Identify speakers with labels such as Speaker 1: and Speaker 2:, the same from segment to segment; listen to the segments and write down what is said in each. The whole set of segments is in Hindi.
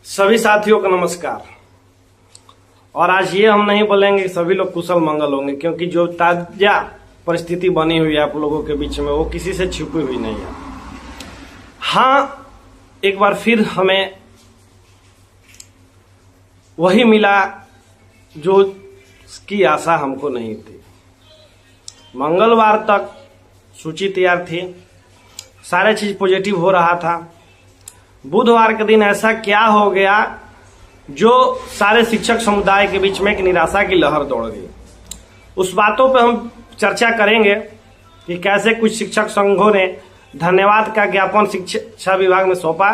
Speaker 1: सभी साथियों को नमस्कार। और आज ये हम नहीं बोलेंगे कि सभी लोग कुशल मंगल होंगे, क्योंकि जो ताजा परिस्थिति बनी हुई है आप लोगों के बीच में वो किसी से छिपी हुई नहीं है। हाँ, एक बार फिर हमें वही मिला जो की आशा हमको नहीं थी। मंगलवार तक सूची तैयार थी, सारे चीज पॉजिटिव हो रहा था। बुधवार के दिन ऐसा क्या हो गया जो सारे शिक्षक समुदाय के बीच में एक निराशा की लहर दौड़ गई। उस बातों पे हम चर्चा करेंगे कि कैसे कुछ शिक्षक संघों ने धन्यवाद का ज्ञापन शिक्षा विभाग में सौंपा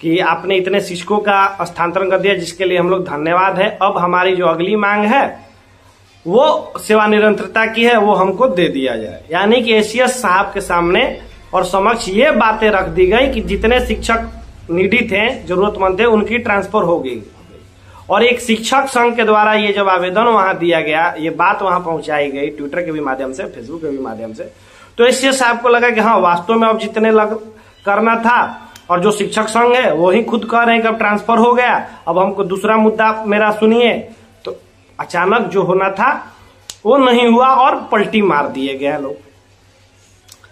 Speaker 1: कि आपने इतने शिक्षकों का स्थानांतरण कर दिया, जिसके लिए हम लोग धन्यवाद है। अब हमारी जो अगली मांग है वो सेवा निरंतरता की है, वो हमको दे दिया जाए। यानी कि एसीएस साहब के सामने और समक्ष ये बातें रख दी गई कि जितने शिक्षक नीडी थे, जरूरतमंद थे, उनकी ट्रांसफर हो गई। और एक शिक्षक संघ के द्वारा ये जब आवेदन वहां दिया गया, ये बात वहां पहुंचाई गई ट्विटर के भी माध्यम से, फेसबुक के भी माध्यम से, तो इससे साहब को लगा कि हाँ, वास्तव में अब जितने करना था, और जो शिक्षक संघ है वो ही खुद कह रहे हैं कि अब ट्रांसफर हो गया, अब हमको दूसरा मुद्दा मेरा सुनिए। तो अचानक जो होना था वो नहीं हुआ और पलटी मार दिए गए लोग।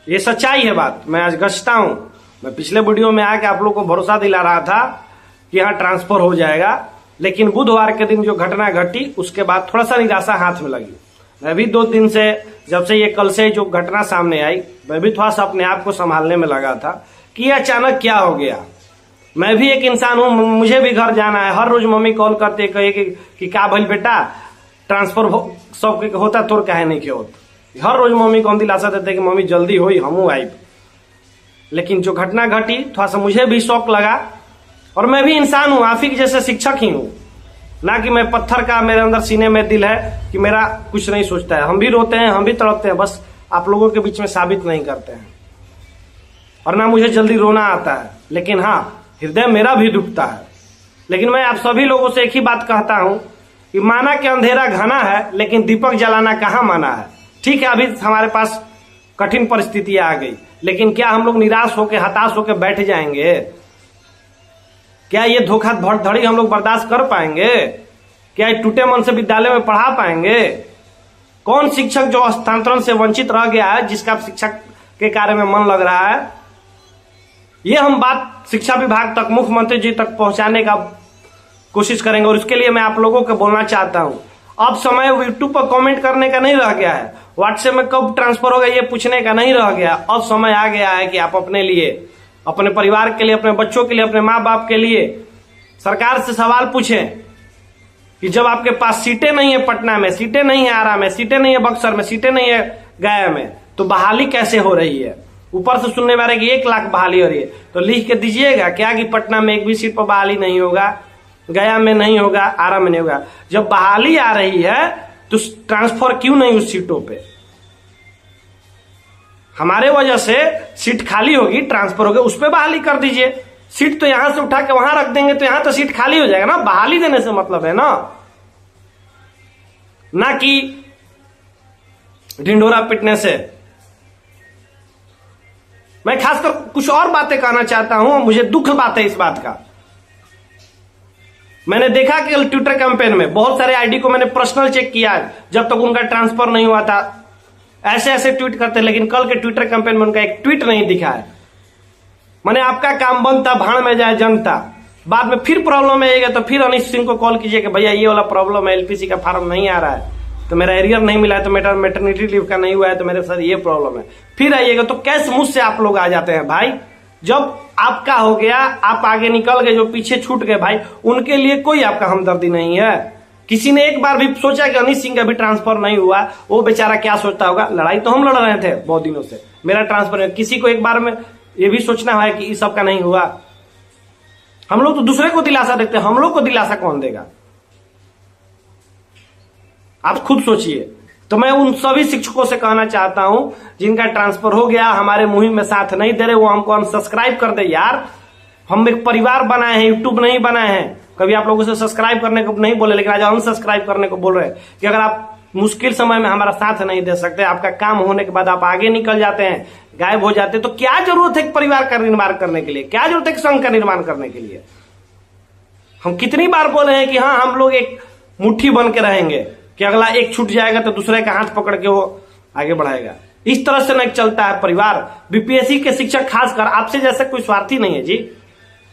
Speaker 1: ये सच्चाई है बात, मैं आज गश्ता हूं। मैं पिछले वीडियो में आके आप लोग को भरोसा दिला रहा था कि यहाँ ट्रांसफर हो जाएगा, लेकिन बुधवार के दिन जो घटना घटी उसके बाद थोड़ा सा निराशा हाथ में लगी। मैं भी 2 दिन से, जब से ये कल से जो घटना सामने आई, मैं भी थोड़ा सा अपने आप को संभालने में लगा था कि ये अचानक क्या हो गया। मैं भी एक इंसान हूं, मुझे भी घर जाना है। हर रोज मम्मी कॉल करते कहे कि क्या भइल बेटा, ट्रांसफर सब होता तोर काहे नहीं के होत। हर रोज मम्मी को हम दिलासा देते कि मम्मी जल्दी होई, हमू आई। लेकिन जो घटना घटी थोड़ा सा मुझे भी शौक लगा। और मैं भी इंसान हूं, आप ही जैसे शिक्षक ही हूं, ना कि मैं पत्थर का मेरे अंदर सीने में दिल है कि मेरा कुछ नहीं सोचता है। हम भी रोते हैं, हम भी तड़पते हैं, बस आप लोगों के बीच में साबित नहीं करते हैं। और ना मुझे जल्दी रोना आता है, लेकिन हाँ, हृदय मेरा भी दुखता है। लेकिन मैं आप सभी लोगों से एक ही बात कहता हूं कि माना कि अंधेरा घना है, लेकिन दीपक जलाना कहाँ माना है। ठीक है, अभी हमारे पास कठिन परिस्थितियां आ गई, लेकिन क्या हम लोग निराश होकर, हताश होकर बैठ जाएंगे? क्या ये धोखाधड़ी हम लोग बर्दाश्त कर पाएंगे? क्या ये टूटे मन से विद्यालय में पढ़ा पाएंगे? कौन शिक्षक जो हस्तांतरण से वंचित रह गया है, जिसका शिक्षक के कार्य में मन लग रहा है, ये हम बात शिक्षा विभाग तक, मुख्यमंत्री जी तक पहुंचाने का कोशिश करेंगे। और इसके लिए मैं आप लोगों को बोलना चाहता हूं, अब समय यूट्यूब पर कमेंट करने का नहीं रह गया है, व्हाट्सएप में कब ट्रांसफर होगा ये पूछने का नहीं रह गया। अब समय आ गया है कि आप अपने लिए, अपने परिवार के लिए, अपने बच्चों के लिए, अपने माँ बाप के लिए सरकार से सवाल पूछें कि जब आपके पास सीटें नहीं है, पटना में सीटें नहीं है, आरा में सीटें नहीं है, बक्सर में सीटें नहीं है, गया में, तो बहाली कैसे हो रही है? ऊपर से सुनने में आ रहा है कि 1 लाख बहाली हो रही है, तो लिख के दीजिएगा क्या कि पटना में एक भी सीट पर बहाली नहीं होगा, गया में नहीं होगा, आरा में नहीं होगा। जब बहाली आ रही है तो ट्रांसफर क्यों नहीं उस सीटों पे? हमारे वजह से सीट खाली होगी, ट्रांसफर होगी, उस पे बहाली कर दीजिए। सीट तो यहां से उठा के वहां रख देंगे तो यहां तो सीट खाली हो जाएगा ना। बहाली देने से मतलब है ना कि ढिंढोरा पिटने से। मैं खासकर कुछ और बातें कहना चाहता हूं, मुझे दुख बात है इस बात का। मैंने देखा कि ट्विटर कैंपेन में बहुत सारे आईडी को मैंने पर्सनल चेक किया, जब तक उनका ट्रांसफर नहीं हुआ था ऐसे ऐसे ट्वीट करते, लेकिन कल के ट्विटर कैंपेन में उनका एक ट्वीट नहीं दिखा है। मैंने आपका काम बनता, भाड़ में जाए जनता। बाद में फिर प्रॉब्लम आएगा तो फिर अनिश सिंह को कॉल कीजिए कि भैया ये वाला प्रॉब्लम है, एलपीसी का फॉर्म नहीं आ रहा है, तो मेरा एरियर नहीं मिला है, तो मैटरनिटी लीव का नहीं हुआ है, तो मेरे साथ ये प्रॉब्लम है। फिर आइएगा तो कैसे मुझसे आप लोग आ जाते हैं भाई? जब आपका हो गया, आप आगे निकल गए, जो पीछे छूट गए भाई, उनके लिए कोई आपका हमदर्दी नहीं है। किसी ने एक बार भी सोचा कि अनिश सिंह का भी ट्रांसफर नहीं हुआ, वो बेचारा क्या सोचता होगा? लड़ाई तो हम लड़ रहे थे बहुत दिनों से, मेरा ट्रांसफर। किसी को एक बार में ये भी सोचना है कि इस सब का नहीं हुआ। हम लोग तो दूसरे को दिलासा देते हैं, हम लोग को दिलासा कौन देगा? आप खुद सोचिए। तो मैं उन सभी शिक्षकों से कहना चाहता हूं जिनका ट्रांसफर हो गया, हमारे मुहिम में साथ नहीं दे रहे, वो हमको अनसब्सक्राइब कर दे यार। हम एक परिवार बनाए हैं, यूट्यूब नहीं बनाए हैं। कभी आप लोगों से सब्सक्राइब करने को नहीं बोले, लेकिन आज अनसब्सक्राइब करने को बोल रहे हैं कि अगर आप मुश्किल समय में हमारा साथ नहीं दे सकते, आपका काम होने के बाद आप आगे निकल जाते हैं, गायब हो जाते हैं, तो क्या जरूरत है परिवार का निर्माण करने के लिए? क्या जरूरत है संघ का निर्माण करने के लिए? हम कितनी बार बोले हैं कि हाँ हम लोग एक मुट्ठी बन के रहेंगे, कि अगला एक छूट जाएगा तो दूसरे का हाथ पकड़ के वो आगे बढ़ाएगा। इस तरह से नहीं चलता है परिवार। बीपीएससी के शिक्षक खासकर आपसे जैसे कोई स्वार्थी नहीं है जी।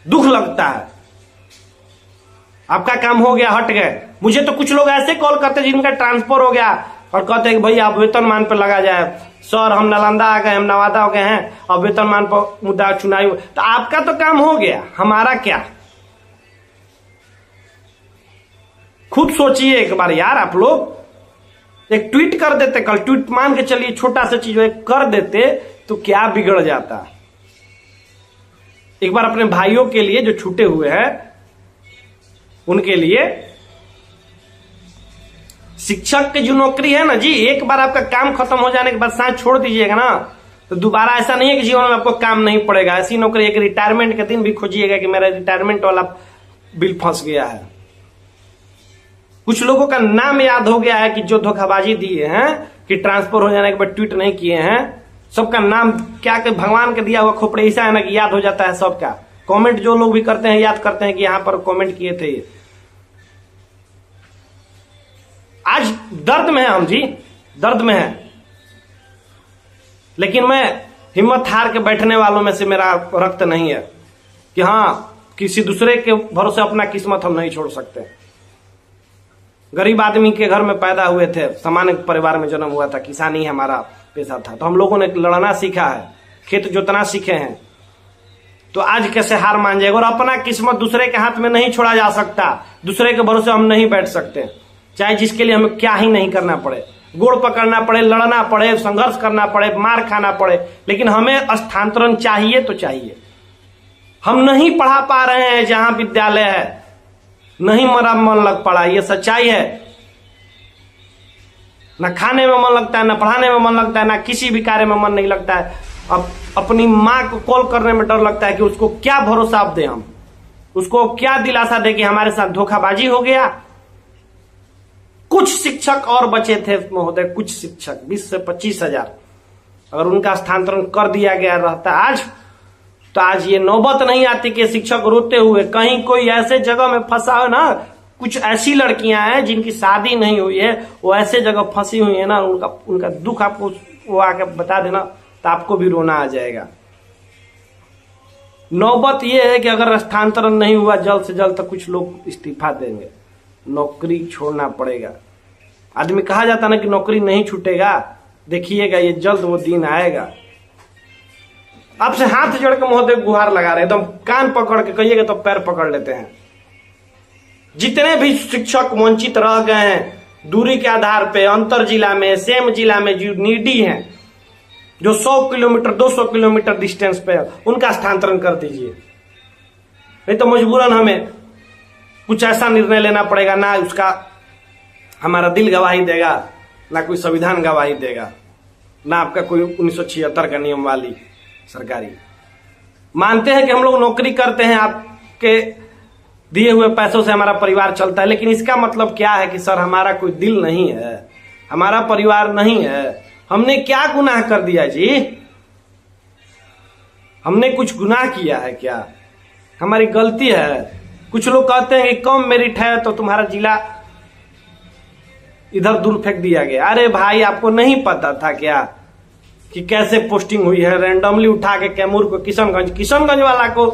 Speaker 1: दुख लगता है, आपका काम हो गया, हट गए। मुझे तो कुछ लोग ऐसे कॉल करते जिनका ट्रांसफर हो गया और कहते हैं कि भाई आप वेतनमान पर लगा जाए। सर हम नालंदा आ गए, हम नवादा हो गए हैं, अब वेतनमान पर मुद्दा चुनाव। तो आपका तो काम हो गया, हमारा क्या? खुद सोचिए एक बार यार। आप लोग एक ट्वीट कर देते, कल ट्वीट मान के चलिए छोटा सा चीज कर देते तो क्या बिगड़ जाता। एक बार अपने भाइयों के लिए जो छूटे हुए हैं उनके लिए, शिक्षक की जो नौकरी है ना जी, एक बार आपका काम खत्म हो जाने के बाद साथ छोड़ दीजिएगा ना तो दोबारा ऐसा नहीं है कि जीवन में आपको काम नहीं पड़ेगा। ऐसी नौकरी एक रिटायरमेंट के दिन भी खोजिएगा कि मेरा रिटायरमेंट वाला बिल फंस गया है। कुछ लोगों का नाम याद हो गया है कि जो धोखाबाजी दिए हैं, कि ट्रांसफर हो जाने के बाद ट्वीट नहीं किए हैं, सबका नाम क्या कि भगवान के दिया हुआ खोपड़े ऐसा है ना कि याद हो जाता है सबका। कमेंट जो लोग भी करते हैं याद करते हैं कि यहां पर कमेंट किए थे। आज दर्द में है हम जी, दर्द में है, लेकिन मैं हिम्मत हार के बैठने वालों में से मेरा रक्त नहीं है कि हाँ किसी दूसरे के भरोसे अपना किस्मत हम नहीं छोड़ सकते। गरीब आदमी के घर में पैदा हुए थे, सामान्य परिवार में जन्म हुआ था, किसानी हमारा पेशा था, तो हम लोगों ने लड़ना सीखा है, खेत जोतना सीखे हैं। तो आज कैसे हार मान जाएगा? और अपना किस्मत दूसरे के हाथ में नहीं छोड़ा जा सकता, दूसरे के भरोसे हम नहीं बैठ सकते, चाहे जिसके लिए हमें क्या ही नहीं करना पड़े, गोड़ पकड़ना पड़े, लड़ना पड़े, संघर्ष करना पड़े, मार खाना पड़े, लेकिन हमें स्थानांतरण चाहिए तो चाहिए। हम नहीं पढ़ा पा रहे हैं जहां विद्यालय है, नहीं मेरा मन लग पड़ा, ये सच्चाई है। ना खाने में मन लगता है, ना पढ़ाने में मन लगता है, ना किसी भी कार्य में मन नहीं लगता है। अब अपनी माँ को कॉल करने में डर लगता है कि उसको क्या भरोसा अब दे, हम उसको क्या दिलासा दे कि हमारे साथ धोखाबाजी हो गया। कुछ शिक्षक और बचे थे महोदय, कुछ शिक्षक 20 से 25 हजार, अगर उनका स्थानांतरण कर दिया गया रहता आज, तो आज ये नौबत नहीं आती कि शिक्षक रोते हुए कहीं कोई ऐसे जगह में फंसा हो ना। कुछ ऐसी लड़कियां हैं जिनकी शादी नहीं हुई है, वो ऐसे जगह फंसी हुई है ना, उनका दुख आपको वो आके बता देना तो आपको भी रोना आ जाएगा। नौबत ये है कि अगर स्थानांतरण नहीं हुआ जल्द से जल्द तो कुछ लोग इस्तीफा देंगे, नौकरी छोड़ना पड़ेगा। आदमी कहा जाता ना कि नौकरी नहीं छूटेगा, देखिएगा ये जल्द वो दिन आएगा। आपसे हाथ जोड़ के महोदय गुहार लगा रहे, एकदम कान पकड़ के कहिएगा तो पैर पकड़ लेते हैं। जितने भी शिक्षक वंचित रह गए हैं दूरी के आधार पे, अंतर जिला में, सेम जिला में, जो नीडी हैं, जो 100 किलोमीटर 200 किलोमीटर डिस्टेंस पे, उनका स्थानांतरण कर दीजिए। नहीं तो मजबूरन हमें कुछ ऐसा निर्णय लेना पड़ेगा, ना उसका हमारा दिल गवाही देगा, ना कोई संविधान गवाही देगा, ना आपका कोई 1976 का नियम वाली सरकारी। मानते हैं कि हम लोग नौकरी करते हैं, आपके दिए हुए पैसों से हमारा परिवार चलता है, लेकिन इसका मतलब क्या है कि सर हमारा कोई दिल नहीं है, हमारा परिवार नहीं है। हमने क्या गुनाह कर दिया जी? हमने कुछ गुनाह किया है क्या? हमारी गलती है। कुछ लोग कहते हैं कि कम मेरिट है तो तुम्हारा जिला इधर दूर फेंक दिया गया। अरे भाई आपको नहीं पता था क्या कि कैसे पोस्टिंग हुई है? रैंडमली उठा के कैमूर को किशनगंज वाला को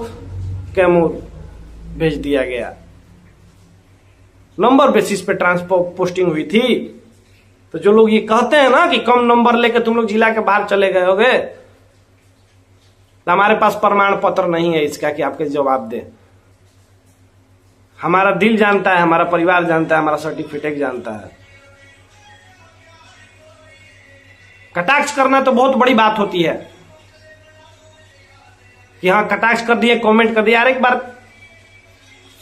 Speaker 1: कैमूर भेज दिया गया, नंबर बेसिस पे ट्रांसफर पोस्टिंग हुई थी। तो जो लोग ये कहते हैं ना कि कम नंबर लेके तुम लोग जिला के बाहर चले गए होगे, तो हमारे पास प्रमाण पत्र नहीं है इसका कि आपके जवाब दें। हमारा दिल जानता है, हमारा परिवार जानता है, हमारा सर्टिफिकेट जानता है। कटाक्ष करना तो बहुत बड़ी बात होती है कि हाँ कटाक्ष कर दिए, कमेंट कर दिया। यार एक बार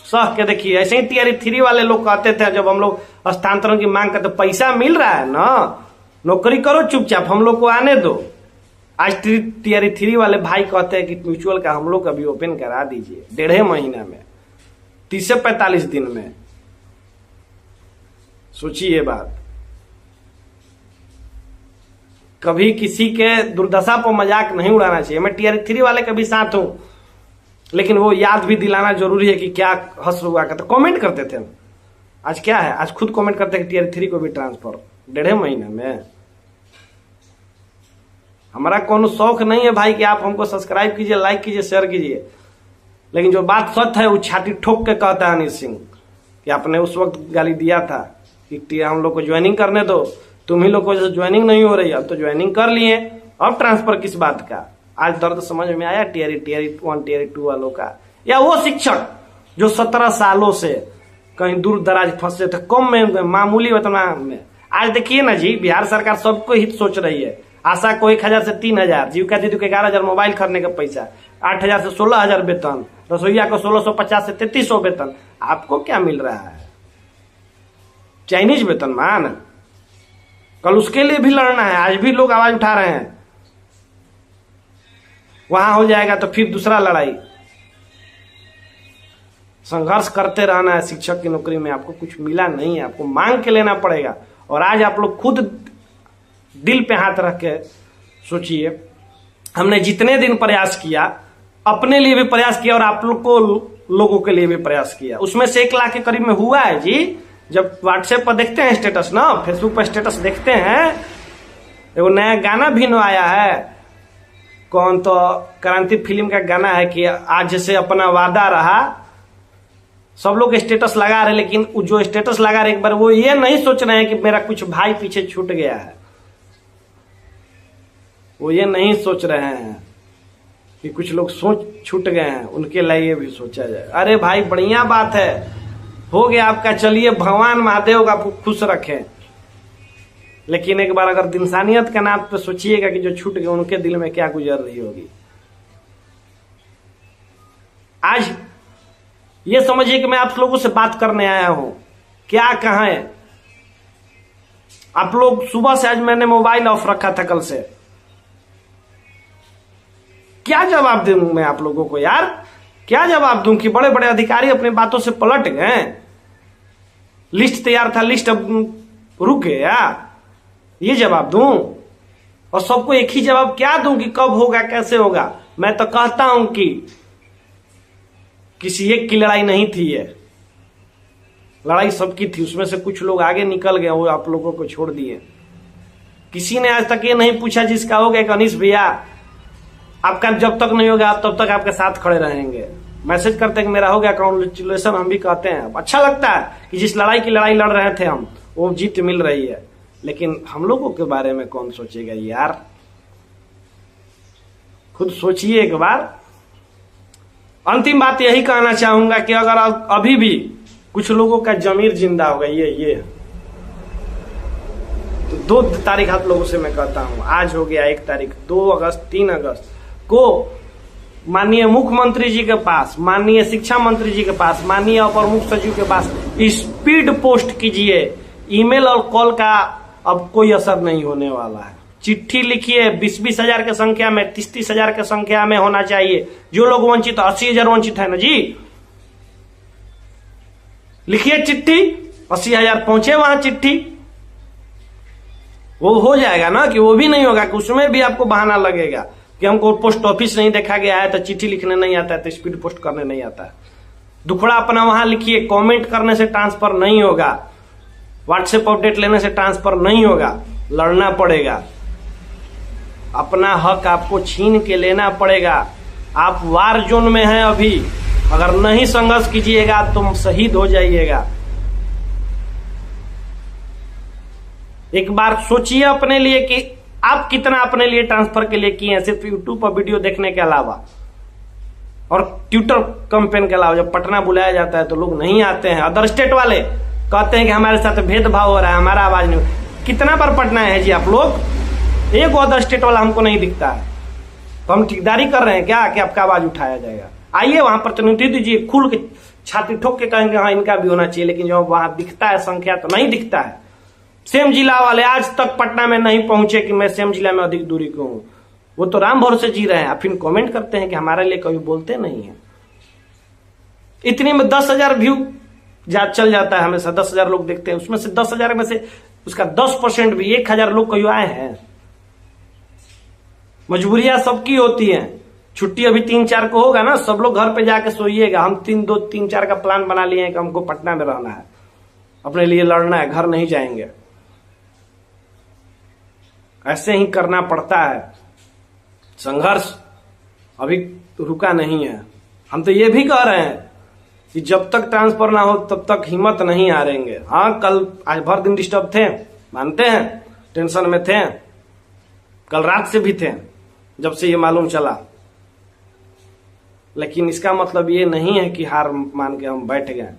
Speaker 1: सह के देखिए, ऐसे ही टीआर 3 वाले लोग कहते थे जब हम लोग स्थानांतरण की मांग करते, पैसा मिल रहा है ना, नौकरी करो चुपचाप, हम लोग को आने दो। आज टीआर 3 वाले भाई कहते हैं कि म्यूचुअल का हम लोग अभी ओपन करा दीजिए 1.5 महीना में, 30 से 45 दिन में। सोचिए बात। कभी किसी के दुर्दशा पर मजाक नहीं उड़ाना चाहिए। मैं टीआर 3 वाले के भी साथ हूं। लेकिन वो याद भी दिलाना जरूरी है कि क्या हंस हुआ करते, कमेंट करते थे हम। आज क्या है, आज खुद कमेंट करते हैं कि टीयर 3 को भी ट्रांसफर 1.5 महीने में। हमारा कोनो शौक नहीं है भाई कि आप हमको सब्सक्राइब कीजिए, लाइक कीजिए, शेयर कीजिए, लेकिन जो बात सच है वो छाती ठोक के कहता है अनिल सिंह कि आपने उस वक्त गाली दिया था कि हम लोग को ज्वाइनिंग करने दो, तुम ही लोग को ज्वाइनिंग नहीं हो रही, अब तो ज्वाइनिंग कर लिए, अब ट्रांसफर किस बात का। आज दर्द समझ में आया टीयर 1 टीयर 2 वालों का। या वो शिक्षक जो 17 सालों से कहीं दूर दराज फंसे थे, कम में मामूली वेतन में, आज देखिए ना जी, बिहार सरकार सबको हित सोच रही है। आशा को 1000 से 3000, जीविका दीदी को 11000 मोबाइल खरीदने का पैसा, 8000 से 16000 वेतन, रसोईया को 1650 से 3300 वेतन। आपको क्या मिल रहा है? चाइनीज वेतन मान। कल उसके लिए भी लड़ना है, आज भी लोग आवाज उठा रहे हैं। वहां हो जाएगा तो फिर दूसरा लड़ाई। संघर्ष करते रहना है। शिक्षक की नौकरी में आपको कुछ मिला नहीं है, आपको मांग के लेना पड़ेगा। और आज आप लोग खुद दिल पे हाथ रख के सोचिए, हमने जितने दिन प्रयास किया, अपने लिए भी प्रयास किया और आप लोग को लोगों के लिए भी प्रयास किया, उसमें से 1 लाख के करीब में हुआ है जी। जब व्हाट्सएप पर देखते हैं स्टेटस ना, फेसबुक पर स्टेटस देखते हैं, एगो नया गाना भी न आया है, कौन तो क्रांति फिल्म का गाना है कि आज से अपना वादा रहा। सब लोग स्टेटस लगा रहे, लेकिन जो स्टेटस लगा रहे एक बार वो ये नहीं सोच रहे हैं कि मेरा कुछ भाई पीछे छूट गया है। वो ये नहीं सोच रहे हैं कि कुछ लोग सोच छूट गए हैं, उनके लिए भी सोचा जाए। अरे भाई बढ़िया बात है, हो गया आपका, चलिए भगवान महादेव आपको खुश रखें। लेकिन एक बार अगर इंसानियत के नाम पे सोचिएगा कि जो छूट गए उनके दिल में क्या गुजर रही होगी। आज ये समझिए कि मैं आप लोगों से बात करने आया हूं, क्या कहें। आप लोग सुबह से, आज मैंने मोबाइल ऑफ रखा था कल से, क्या जवाब दूं मैं आप लोगों को यार? क्या जवाब दूं कि बड़े बड़े अधिकारी अपनी बातों से पलट गए? लिस्ट तैयार था, लिस्ट अब रुक गया, ये जवाब दूं? और सबको एक ही जवाब क्या दूं कि कब होगा, कैसे होगा? मैं तो कहता हूं कि किसी एक की लड़ाई नहीं थी, ये लड़ाई सबकी थी। उसमें से कुछ लोग आगे निकल गए, वो आप लोगों को छोड़ दिए। किसी ने आज तक ये नहीं पूछा जिसका हो गया, अनीश भैया आपका जब तक नहीं होगा तब तक आपके साथ खड़े रहेंगे। मैसेज करते हैं कि मेरा हो गया कांग्रेचुलेशन, हम भी कहते हैं। अच्छा लगता है कि जिस लड़ाई की लड़ाई लड़ रहे थे हम, वो जीत मिल रही है। लेकिन हम लोगों के बारे में कौन सोचेगा यार? खुद सोचिए एक बार। अंतिम बात यही कहना चाहूंगा कि अगर अभी भी कुछ लोगों का जमीर जिंदा होगा, ये तो 2 तारीख आप लोगों से मैं कहता हूं, आज हो गया 1 तारीख, 2 अगस्त, 3 अगस्त को माननीय मुख्यमंत्री जी के पास, माननीय शिक्षा मंत्री जी के पास, माननीय अपर मुख्य सचिव के पास स्पीड पोस्ट कीजिए। ईमेल और कॉल का अब कोई असर नहीं होने वाला है। चिट्ठी लिखिए, 20-20 हजार की संख्या में, 30-30 हजार की संख्या में होना चाहिए। जो लोग वंचित, 80,000 वंचित है ना जी, लिखिए चिट्ठी, 80,000 पहुंचे वहां चिट्ठी। वो हो जाएगा ना कि वो भी नहीं होगा कि उसमें भी आपको बहाना लगेगा कि हमको पोस्ट ऑफिस नहीं देखा गया है, तो चिट्ठी लिखने नहीं आता है, तो स्पीड पोस्ट करने नहीं आता है। दुखड़ा अपना वहां लिखिए। कमेंट करने से ट्रांसफर नहीं होगा, व्हाट्सएप अपडेट लेने से ट्रांसफर नहीं होगा, लड़ना पड़ेगा। अपना हक आपको छीन के लेना पड़ेगा। आप वार जोन में हैं अभी, अगर नहीं संघर्ष कीजिएगा तो शहीद हो जाइएगा। एक बार सोचिए अपने लिए कि आप कितना अपने लिए ट्रांसफर के लिए किए हैं, सिर्फ यूट्यूब पर वीडियो देखने के अलावा और ट्विटर कैंपेन के अलावा। जब पटना बुलाया जाता है तो लोग नहीं आते हैं। अदर स्टेट वाले कहते हैं कि हमारे साथ भेदभाव हो रहा है, हमारा आवाज नहीं। कितना बार पटना है जी आप लोग? एक अदर स्टेट वाला हमको नहीं दिखता है, तो हम ठेकेदारी कर रहे हैं क्या कि आपका आवाज उठाया जाएगा? आइए वहां प्रतिनिधि दीजिए, खुल के छाती ठोक के कहेंगे हाँ इनका भी होना चाहिए। लेकिन जब वहां दिखता है संख्या तो नहीं दिखता है। सेम जिला वाले आज तक पटना में नहीं पहुंचे कि मैं सेम जिला में अधिक दूरी को हूं, वो तो राम भरोसे जी रहे हैं। आप फिर कमेंट करते हैं कि हमारे लिए कभी बोलते नहीं है। इतनी में 10,000 व्यू चल जाता है हमेशा, 10,000 लोग देखते हैं, उसमें से 10,000 में से उसका 10% भी 1,000 लोग कहीं आए हैं। मजबूरियां सबकी होती हैं, छुट्टी अभी 3-4 को होगा ना, सब लोग घर पे जाके सोइएगा। हम 3-4 का प्लान बना लिए हैं कि हमको पटना में रहना है, अपने लिए लड़ना है, घर नहीं जाएंगे। ऐसे ही करना पड़ता है। संघर्ष अभी रुका नहीं है। हम तो ये भी कह रहे हैं कि जब तक ट्रांसफर ना हो तब तक हिम्मत नहीं हारेंगे। हाँ, कल आज भर दिन डिस्टर्ब थे, मानते हैं, टेंशन में थे, कल रात से भी थे जब से ये मालूम चला, लेकिन इसका मतलब ये नहीं है कि हार मान के हम बैठ गए।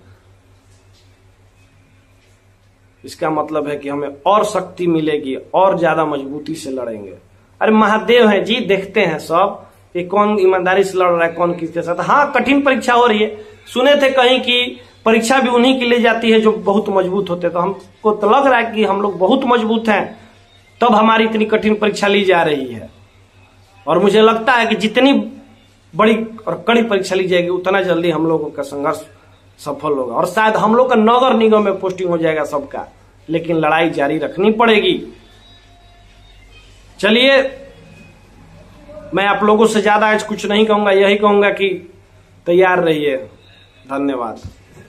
Speaker 1: इसका मतलब है कि हमें और शक्ति मिलेगी, और ज्यादा मजबूती से लड़ेंगे। अरे महादेव है जी, देखते हैं सब कि कौन ईमानदारी से लड़ रहा है, कौन किसके साथ। हाँ, कठिन परीक्षा हो रही है। सुने थे कहीं कि परीक्षा भी उन्हीं की ले जाती है जो बहुत मजबूत होते, तो हमको तो लग रहा है कि हम लोग बहुत मजबूत हैं, तब हमारी इतनी कठिन परीक्षा ली जा रही है। और मुझे लगता है कि जितनी बड़ी और कड़ी परीक्षा ली जाएगी उतना जल्दी हम लोगों का संघर्ष सफल होगा, और शायद हम लोग का नगर निगम में पोस्टिंग हो जाएगा सबका, लेकिन लड़ाई जारी रखनी पड़ेगी। चलिए, मैं आप लोगों से ज्यादा आज कुछ नहीं कहूंगा, यही कहूंगा कि तैयार रहिए। धन्यवाद।